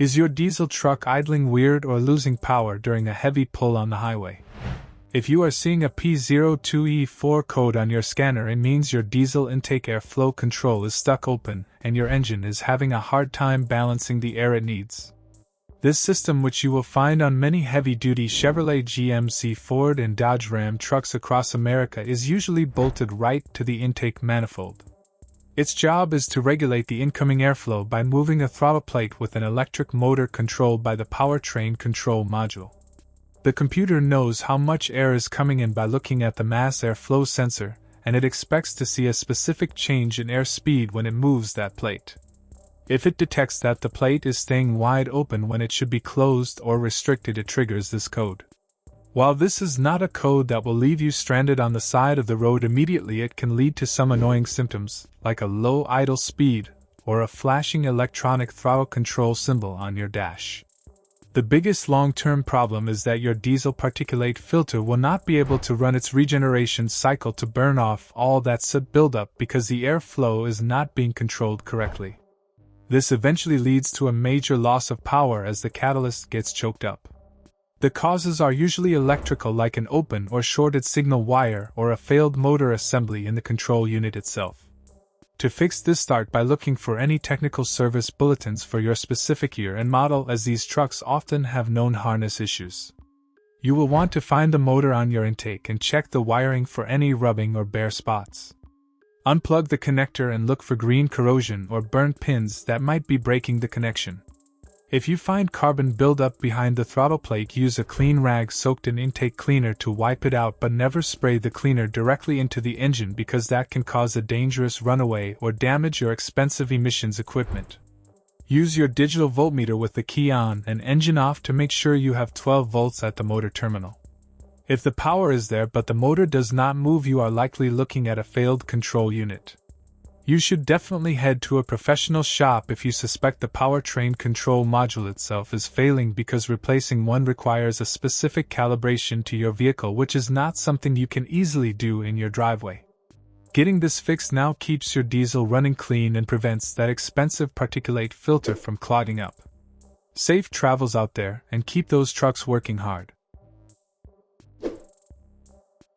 Is your diesel truck idling weird or losing power during a heavy pull on the highway? If you are seeing a P02E4 code on your scanner, it means your diesel intake airflow control is stuck open and your engine is having a hard time balancing the air it needs. This system, which you will find on many heavy-duty Chevrolet, GMC, Ford, and Dodge Ram trucks across America, is usually bolted right to the intake manifold. Its job is to regulate the incoming airflow by moving a throttle plate with an electric motor controlled by the powertrain control module. The computer knows how much air is coming in by looking at the mass airflow sensor, and it expects to see a specific change in air speed when it moves that plate. If it detects that the plate is staying wide open when it should be closed or restricted, it triggers this code. While this is not a code that will leave you stranded on the side of the road immediately, it can lead to some annoying symptoms, like a low idle speed or a flashing electronic throttle control symbol on your dash. The biggest long-term problem is that your diesel particulate filter will not be able to run its regeneration cycle to burn off all that soot buildup because the airflow is not being controlled correctly. This eventually leads to a major loss of power as the catalyst gets choked up. The causes are usually electrical, like an open or shorted signal wire or a failed motor assembly in the control unit itself. To fix this, start by looking for any technical service bulletins for your specific year and model, as these trucks often have known harness issues. You will want to find the motor on your intake and check the wiring for any rubbing or bare spots. Unplug the connector and look for green corrosion or burnt pins that might be breaking the connection. If you find carbon buildup behind the throttle plate, use a clean rag soaked in intake cleaner to wipe it out, but never spray the cleaner directly into the engine because that can cause a dangerous runaway or damage your expensive emissions equipment. Use your digital voltmeter with the key on and engine off to make sure you have 12 volts at the motor terminal. If the power is there but the motor does not move, you are likely looking at a failed control unit. You should definitely head to a professional shop if you suspect the powertrain control module itself is failing, because replacing one requires a specific calibration to your vehicle, which is not something you can easily do in your driveway. Getting this fixed now keeps your diesel running clean and prevents that expensive particulate filter from clogging up. Safe travels out there, and keep those trucks working hard.